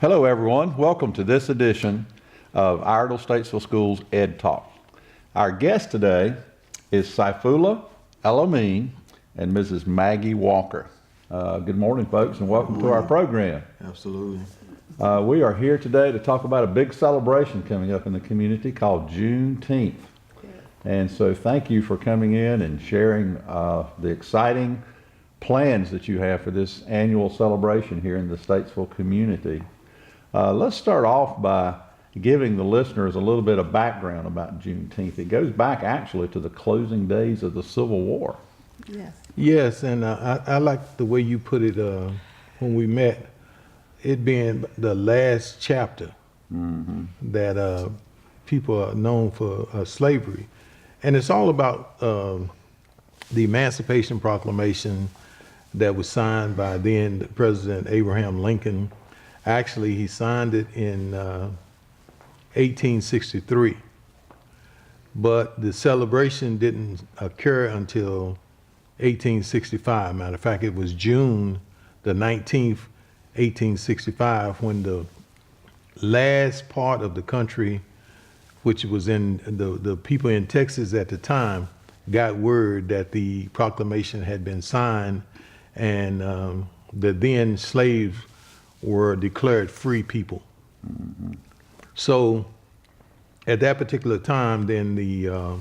Hello everyone, welcome to this edition of Iredell-Statesville Schools Ed Talk. Our guest today is Seifullah El-Amin and Mrs. Maggie Walker. Good morning folks and welcome to our program. Absolutely. We are here today to talk about a big celebration coming up in the community called Juneteenth. And so thank you for coming in and sharing the exciting plans that you have for this annual celebration here in the Statesville community. Let's start off by giving the listeners a little bit of background about Juneteenth. It goes back actually to the closing days of the Civil War. Yes, and I like the way you put it when we met, it being the last chapter that people are known for slavery. And it's all about the Emancipation Proclamation that was signed by then President Abraham Lincoln. Actually, he signed it in 1863, but the celebration didn't occur until 1865. Matter of fact, it was June the 19th, 1865, when the last part of the country, which was in the people in Texas at the time, got word that the proclamation had been signed and the then slaves were declared free people. So at that particular time, then the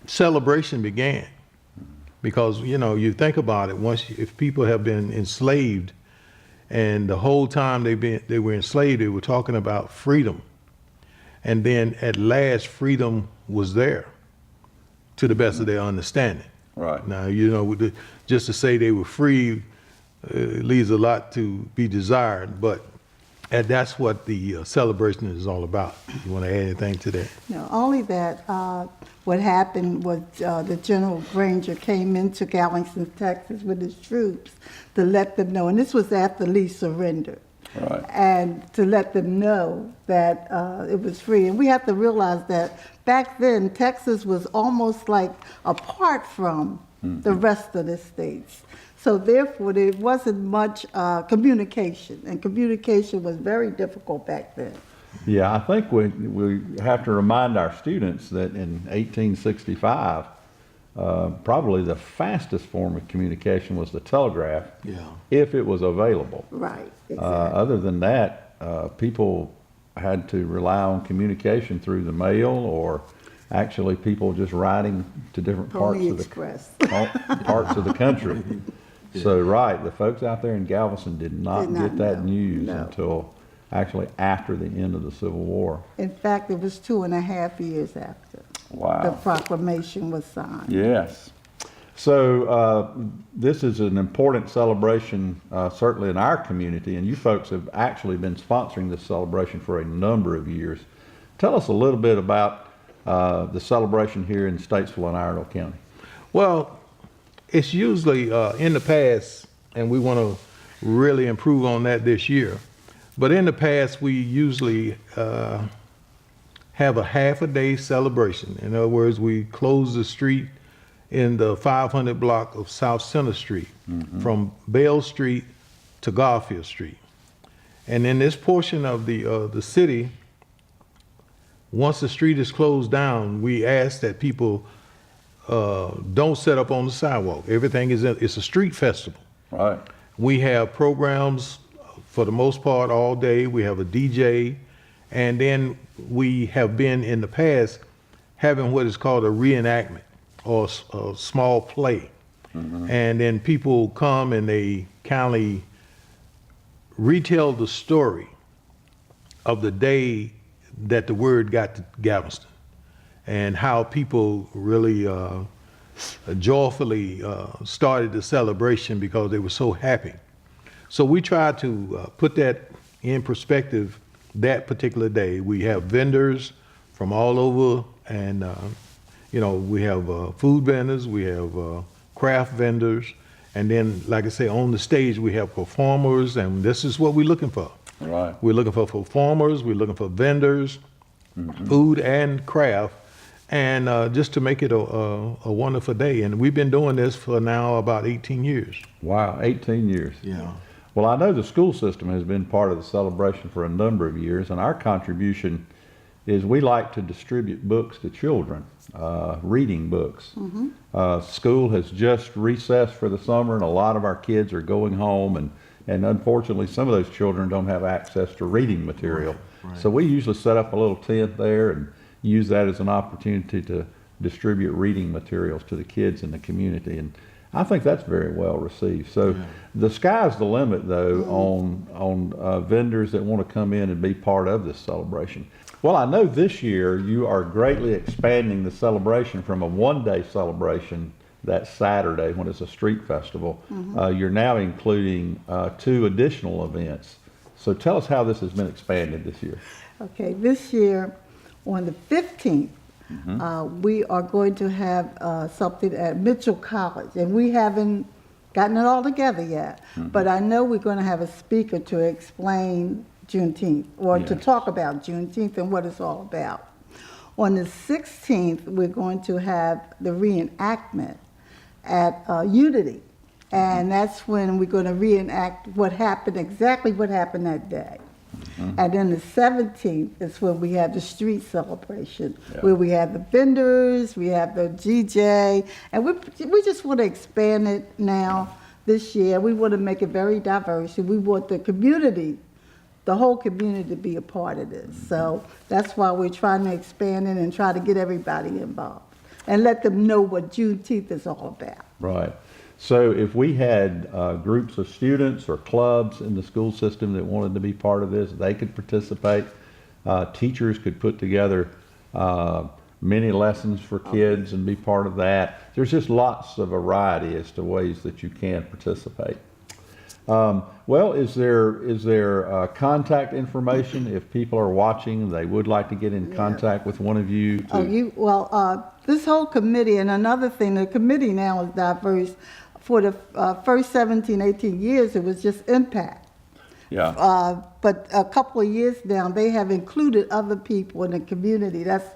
celebration began, because you think about it, if people have been enslaved and the whole time they were enslaved, they were talking about freedom, and then at last freedom was there to the best of their understanding. Right. Now, just to say they were free leaves a lot to be desired, but that's what the celebration is all about. You want to add anything to that? No, only that what happened was the General Granger came into Galveston, Texas with his troops to let them know, and this was after Lee surrendered. Right. And to let them know that it was free. And we have to realize that back then, Texas was almost like apart from the rest of the states. So therefore, there wasn't much communication, and communication was very difficult back then. yeah, I think we have to remind our students that in 1865, probably the fastest form of communication was the telegraph, if it was available. Right, exactly. Other than that, people had to rely on communication through the mail, or actually people just writing to different parts of the country. So right, the folks out there in Galveston did not get that news until actually after the end of the Civil War. In fact, it was 2.5 years after the proclamation was signed. Yes. So this is an important celebration, certainly in our community, and you folks have actually been sponsoring this celebration for a number of years. Tell us a little bit about the celebration here in Statesville and Iredell County. Well, it's usually in the past, and we want to really improve on that this year, but in the past we usually have a half-a-day celebration. In other words, we close the street in the 500 block of South Center Street from Bell Street to Garfield Street. And in this portion of the city, once the street is closed down, we ask that people don't set up on the sidewalk. Everything it's a street festival. Right. We have programs for the most part all day. We have a DJ, and then we have been in the past having what is called a reenactment, or a small play. And then people come and they kindly retell the story of the day that the word got to Galveston, and how people really joyfully started the celebration because they were so happy. So we try to put that in perspective that particular day. We have vendors from all over, and we have food vendors, we have craft vendors, and then, like I say, on the stage we have performers, and this is what we're looking for. Right. We're looking for performers, we're looking for vendors, food and craft, and just to make it a wonderful day. And we've been doing this for now about 18 years. Wow, 18 years. Yeah. Well, I know the school system has been part of the celebration for a number of years, and our contribution is we like to distribute books to children, reading books. School has just recessed for the summer, and a lot of our kids are going home, and unfortunately some of those children don't have access to reading material. Right. So we usually set up a little tent there and use that as an opportunity to distribute reading materials to the kids in the community, and I think that's very well received. So the sky's the limit, though, on vendors that want to come in and be part of this celebration. Well, I know this year you are greatly expanding the celebration from a one-day celebration that Saturday when it's a street festival. You're now including 2 additional events. So tell us how this has been expanded this year. Okay, this year on the 15th, we are going to have something at Mitchell College, and we haven't gotten it all together yet. But I know we're going to have a speaker to explain Juneteenth, or to talk about Juneteenth and what it's all about. On the 16th, we're going to have the reenactment at Unity, and that's when we're going to reenact what happened, exactly what happened that day. And then the 17th is when we have the street celebration, where we have the vendors, we have the DJ, and we just want to expand it now this year. We want to make it very diverse, and we want the community, the whole community, to be a part of this. So that's why we're trying to expand it and try to get everybody involved and let them know what Juneteenth is all about. Right. So if we had groups of students or clubs in the school system that wanted to be part of this, they could participate. Teachers could put together mini lessons for kids and be part of that. There's just lots of variety as to ways that you can participate. Well, is there contact information if people are watching and they would like to get in contact with one of you? This whole committee, and another thing, the committee now is diverse. For the first 17, 18 years, it was just Impact. But a couple of years now, they have included other people in the community. That's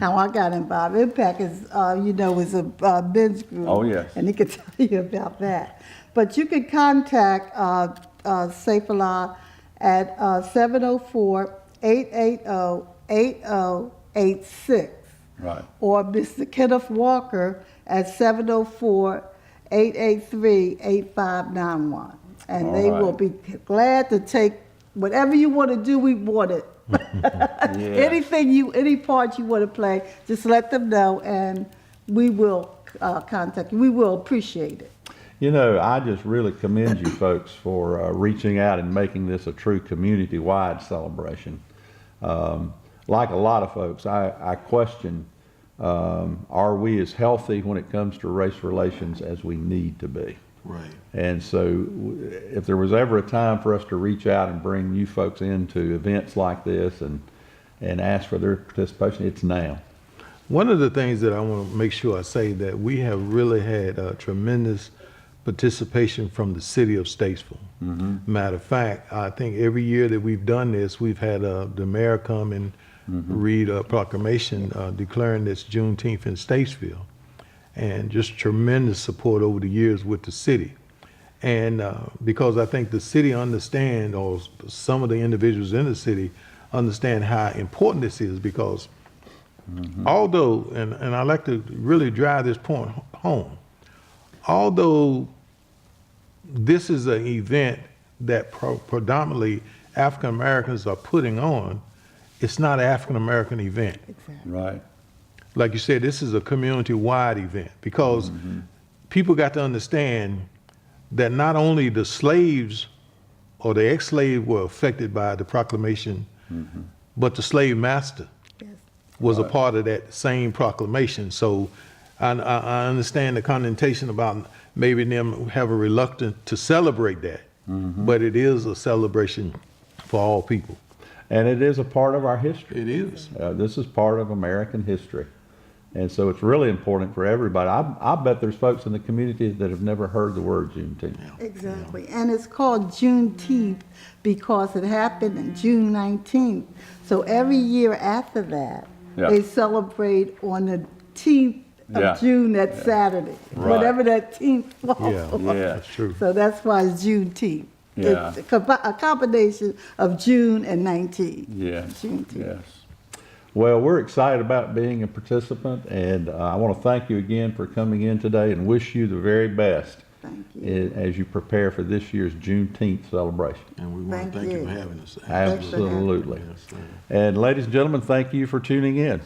how I got involved. Impact is, is a men's group. Oh, yes. And he could tell you about that. But you can contact Seifullah at 704-880-8086. Right. Or Mr. Kenneth Walker at 704-883-8591. And they will be glad to take whatever you want to do, we want it. Any part you want to play, just let them know and we will contact you. We will appreciate it. You know, I just really commend you folks for reaching out and making this a true community-wide celebration. Like a lot of folks, I question, are we as healthy when it comes to race relations as we need to be? Right. And so if there was ever a time for us to reach out and bring you folks into events like this and ask for their participation, it's now. One of the things that I want to make sure I say that we have really had a tremendous participation from the city of Statesville. Matter of fact, I think every year that we've done this, we've had the mayor come and read a proclamation declaring this Juneteenth in Statesville, and just tremendous support over the years with the city. And because I think the city understand, or some of the individuals in the city understand how important this is, because although, and I like to really drive this point home, although this is an event that predominantly African Americans are putting on, it's not an African American event. Exactly. Right. Like you said, this is a community-wide event, because people got to understand that not only the slaves or the ex-slave were affected by the proclamation, but the slave master was a part of that same proclamation. So I understand the connotation about maybe them have a reluctance to celebrate that, but it is a celebration for all people. And it is a part of our history. It is. This is part of American history. And so it's really important for everybody. I bet there's folks in the community that have never heard the word Juneteenth. Exactly. And it's called Juneteenth because it happened in June 19th. So every year after that, they celebrate on the 10th of June, that Saturday, whatever that 10th falls on. That's true. So that's why it's Juneteenth. Yeah. It's a combination of June and 19. Yes, Juneteenth. yes. Well, we're excited about being a participant, and I want to thank you again for coming in today and wish you the very best Thank you. as you prepare for this year's Juneteenth celebration. And we want to Thank thank you you. for having us. Absolutely. Yes, sir. And ladies and gentlemen, thank you for tuning in.